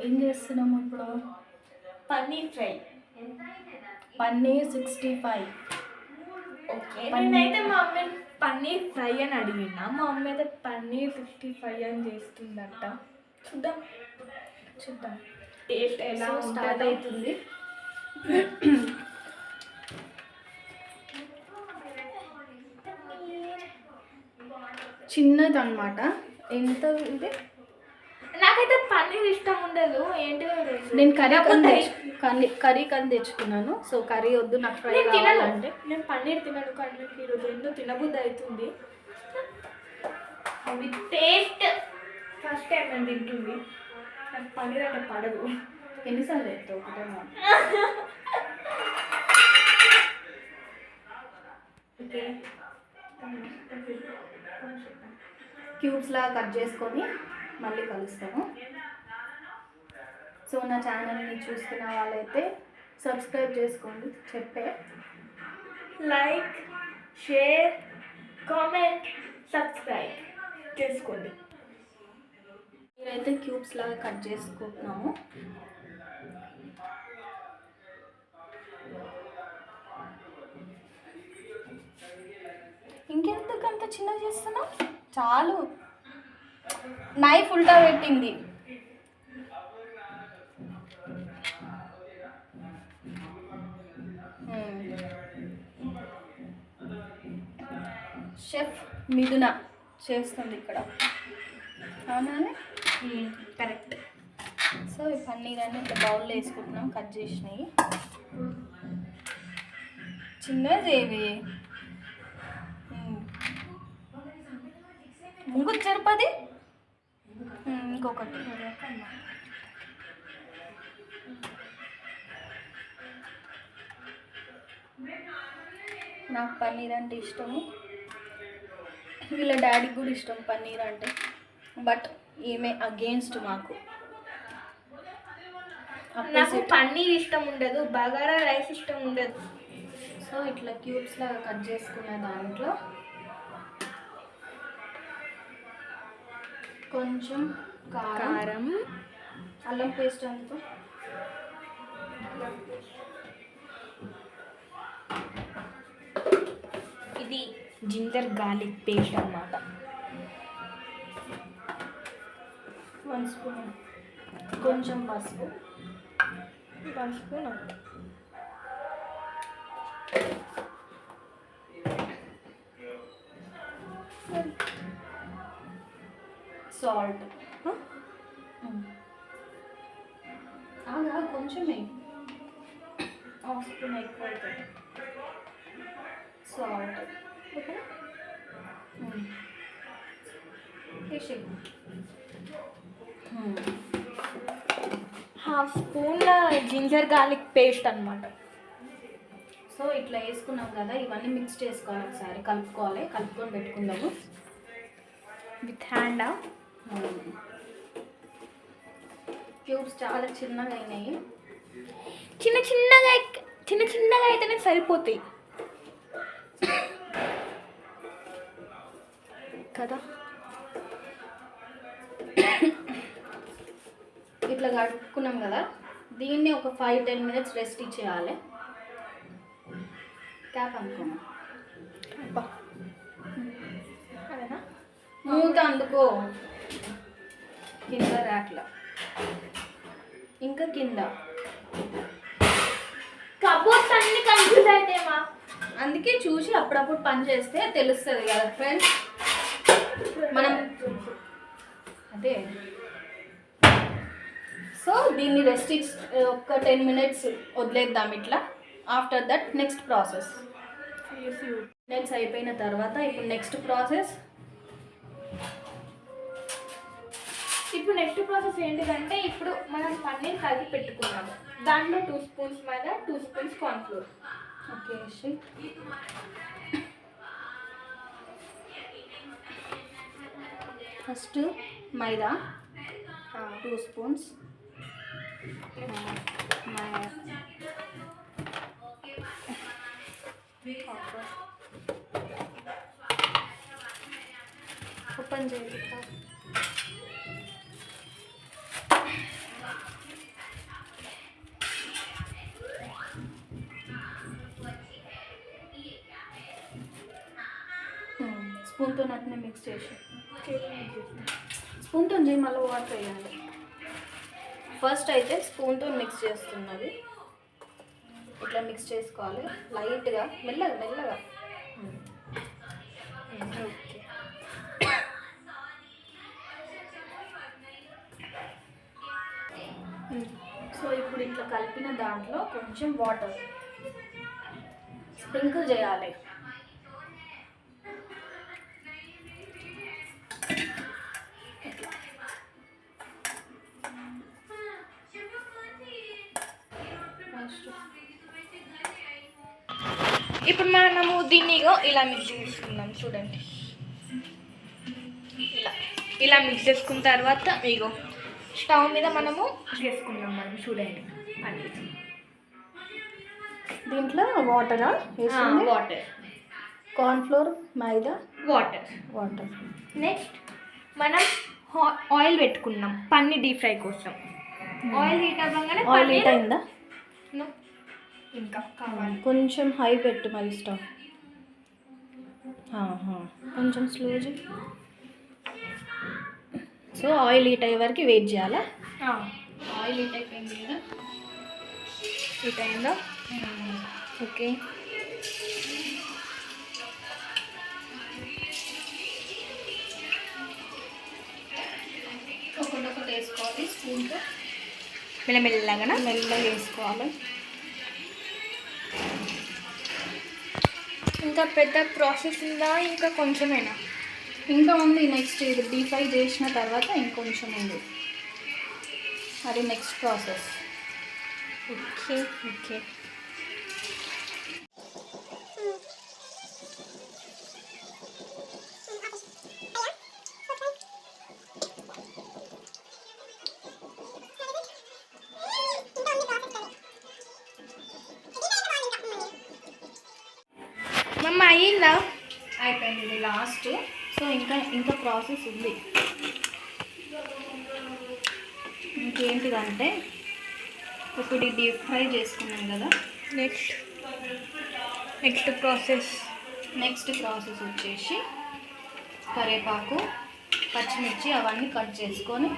ఏం చేస్తున్నాము ఇప్పుడు? పన్నీర్ ఫ్రై. పన్నీర్ 65. ఓకే, నేనైతే మా మమ్మీ పన్నీర్ ఫ్రై అని అడిగినా, మా మమ్మీ అయితే పన్నీర్ 65 అని చేస్తుందట. చూద్దాం టేస్ట్ ఎలా స్టార్ట్ అవుతుంది. చిన్నది అనమాట. ఎంత ఇది? నాకైతే పన్నీర్ ఇష్టం ఉండదు. ఏంటిదో నేను కర్రీ కంది తెచ్చుకున్నాను. సో కర్రీ వద్దు, నాకు ఫ్రై కావాలంటే. నేను పన్నీర్ తినను కానీ ఈరోజు ఎందుకు తినబుద్ధి అవుతుంది. విత్ టేస్ట్ ఫస్ట్ టైం నేను తింటుంది. నాకు పన్నీర్ అంటే పడదు. ఎన్నిసార్లు చెప్తావు? ఒకటే ఓకే, క్యూబ్స్లా కట్ చేసుకొని మళ్ళీ కలుస్తాను. సో నా ఛానల్ని చూస్తున్న వాళ్ళైతే సబ్స్క్రైబ్ చేసుకోండి. లైక్, షేర్, కామెంట్, సబ్స్క్రైబ్ చేసుకోండి. మీరైతే క్యూబ్స్ లాగా కట్ చేసుకుంటున్నాము. ఇంకెందుకంత చిన్న చేస్తున్నావు? చాలు. నైఫ్ ఉల్టా పెట్టింది. షెఫ్ మిథున చేస్తుంది ఇక్కడ, అవునా? కరెక్ట్. సో ఈ పన్నీర్ అన్ని ఇట్లా బౌల్లో వేసుకుంటున్నాం, కట్ చేసినాయి. చిన్నది ఏవి ముంగు చెరుపది. ఇంకొకటి నాకు పన్నీర్ అంటే ఇష్టము, వీళ్ళ డాడీకి కూడా ఇష్టం పన్నీర్ అంటే. బట్ ఈమె అగేన్స్ట్ మాకు. నాకు పన్నీర్ ఇష్టం ఉండదు, బగారా రైస్ ఇష్టం ఉండదు. సో ఇట్లా క్యూబ్స్ లాగా కట్ చేసుకున్న దాంట్లో కొంచెం కారం, అల్లం పేస్ట్ అంతా, ఇది జింజర్ గార్లిక్ పేస్ట్ అన్నమాట. 1 స్పూన్, కొంచెం పసుపు, 1 స్పూన్, సాల్ట్. కొంచెమే, 1 స్పూన్ ఎక్కువ అవుతుంది సాల్ట్. ఓకేనా? Half spoon ginger garlic paste అన్నమాట. సో ఇట్లా వేసుకున్నాం కదా, ఇవన్నీ మిక్స్ చేసుకోవాలి, ఒకసారి కలుపుకొని పెట్టుకుందాము విత్ హ్యాండ్. క్యూబ్స్ చాలా చిన్నగా అయినాయి. చిన్న చిన్నగా అయితేనే సరిపోతాయి కదా. ఇట్లా కడుక్కున్నాం కదా, దీన్ని ఒక 5-10 మినిట్స్ రెస్ట్ ఇచ్చేయాలి. క్యాప్ అనుకున్నాం, అదేనా? మూత అందుకో, కింద ర్యాక్లో, ఇంకా కింద కబోర్డ్స్ అన్ని కన్ఫ్యూజ్ అయితేమా, అందుకే చూసి అప్పుడప్పుడు పని చేస్తే తెలుస్తుంది కదా ఫ్రెండ్స్. మనం అదే. సో దీన్ని రెస్ట్ ఒక 10 మినిట్స్ వదిలేద్దాం ఇట్లా. After that next process. Minutes అయిపోయిన తర్వాత ఇప్పుడు నెక్స్ట్ ప్రాసెస్ ఏంటిదంటే, ఇప్పుడు మనం పన్నీర్ కలిపి పెట్టుకున్నాము. దాంట్లో 2 స్పూన్స్ మైదా, 2 స్పూన్స్ కార్న్ఫ్లోర్. ఓకే, ఫస్ట్ మైదా 2 స్పూన్స్, ఓపెన్ చేసి స్పూన్తో అట్నే మిక్స్ చేసి స్పూన్తో చేయి, మళ్ళీ వాటర్ వేయాలి. ఫస్ట్ అయితే స్పూన్తో మిక్స్ చేస్తున్నది. ఇట్లా మిక్స్ చేసుకోవాలి లైట్గా, మెల్లగా మెల్లగా. ఓకే. సో ఇప్పుడు ఇట్లా కలిపిన దాంట్లో కొంచెం వాటర్ స్ప్రింకిల్ చేయాలి. ఇప్పుడు మనము దీన్ని ఇలా మిక్స్ చేసుకుందాం. చూడండి, ఇలా మిక్స్ చేసుకున్న తర్వాత ఇగో స్టవ్ మీద మనము చేసుకుందాం. మనం చూడండి, దీంట్లో వాటరా వేసింది? వాటర్, కార్న్ఫ్లోర్, మైదా, వాటర్. నెక్స్ట్ మనం ఆయిల్ పెట్టుకున్నాం పన్నీర్ డీప్ ఫ్రై కోసం. ఆయిల్ హీట్ అవ్వగానే ఆయిల్ హీట్ అయిందా? ఇంకా కావాలి, కొంచెం హై పెట్టు మరి స్టవ్. కొంచెం స్లో చేయి. సో ఆయిల్ హీట్ అయ్యే వరకు వెయిట్ చేయాలా? ఆయిల్ హీట్ అయిపోయింది కదా? హీట్ అయిందా? ఓకే. ఒకటి వేసుకోవాలి స్పూన్తో, మెల్లమెల్లగా మెల్లగా వేసుకోవాలి. ఇంకా పెద్ద ప్రాసెస్ ఉందా? ఇంకా కొంచెమేనా? ఇంకా ఉంది. నెక్స్ట్ ఇది డీప్ ఫ్రై చేసిన తర్వాత ఇంకొంచెం ఉంది, అది నెక్స్ట్ ప్రాసెస్. ఓకే. మమ్మ అయ్యిందా? అయిపోయింది, ఇది లాస్ట్. సో ఇంకా ప్రాసెస్ ఉంది. ఇంకేంటిదంటే ఇప్పుడు డీప్ ఫ్రై చేసుకున్నాం కదా, నెక్స్ట్ ప్రాసెస్ వచ్చేసి కరివేపాకు, పచ్చిమిర్చి అవన్నీ కట్ చేసుకొని,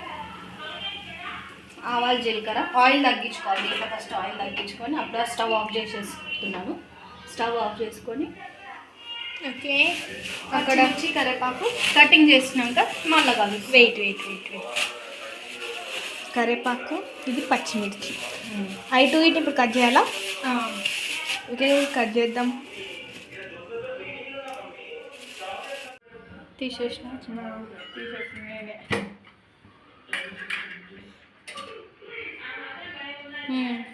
ఆవాలు, జీలకర్ర, ఆయిల్ తగ్గించుకోవాలి. దీంట్లో ఫస్ట్ ఆయిల్ తగ్గించుకొని అప్పుడు స్టవ్ ఆఫ్ చేసేస్తున్నాను. స్టవ్ ఆఫ్ చేసుకొని ఓకే, అక్కడ వచ్చి కరివేపాకు కటింగ్ చేసినాక మళ్ళీ కలుపు. వెయిట్. కరివేపాకు, ఇది పచ్చిమిర్చి, ఇటు ఇప్పుడు కట్ చేయాలా? ఓకే, కట్ చేద్దాం. తీసేసిన.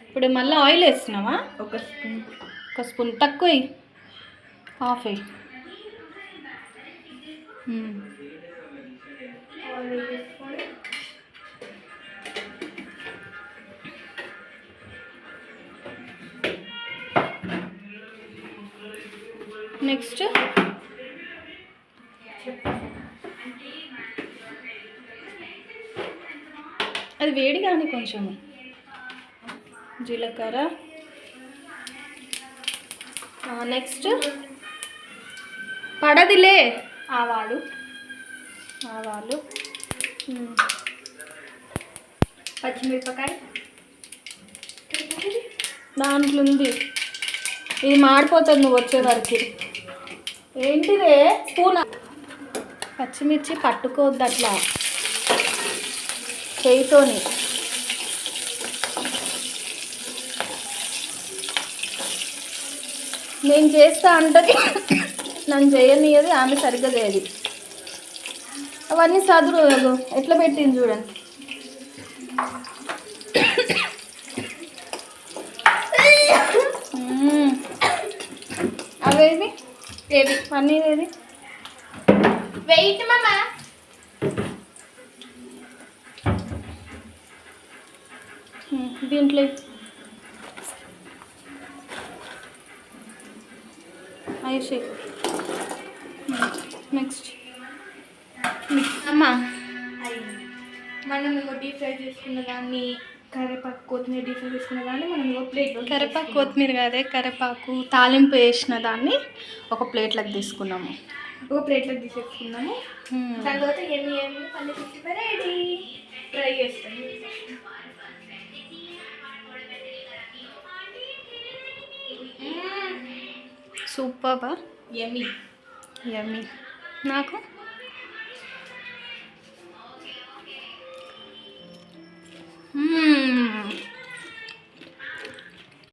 ఇప్పుడు మళ్ళీ ఆయిల్ వేస్తున్నావా? ఒక స్పూన్ తక్కువ, హాఫ్ వేయి. నెక్స్ట్ అది వేడి కానీ కొంచెం జీలకర్ర. నెక్స్ట్ పడదిలే ఆవాలు, పచ్చిమిరపకాయ దాంట్లో ఉంది. ఇది మాడిపోతుంది నువ్వు వచ్చే వరకు. ఏంటిదే స్పూన్? పచ్చిమిర్చి పట్టుకోవద్దు అట్లా చేయితోని. నేను చేస్తా అంటే నన్ను చేయనియది, ఆమె సరిగ్గా చేయదు. అవన్నీ సదురు ఎట్లా పెట్టింది చూడండి. అవేవి పన్నీర్ ఏది? వెయిట్ మామా. దీంట్లో ఐషే. నెక్స్ట్ అమ్మా, మనం డీప్ ఫ్రై చేసుకున్న దాన్ని, కరివేపాకు, కొత్తిమీర డీప్ ఫ్రై చేసుకున్న దాన్ని మనం ప్లేట్లో, కరివేపాకు, కొత్తిమీర కాదే, కరివేపాకు తాలింపు వేసిన దాన్ని ఒక ప్లేట్లోకి తీసుకున్నాము. ఒక ప్లేట్లో తీసేసుకున్నాము. దాని తర్వాత ఎన్ని పన్నీర్ 65 రెడీ. ట్రై చేస్తాను. సూపర్బా, యమ్మీ. యమ్మీ. నాకు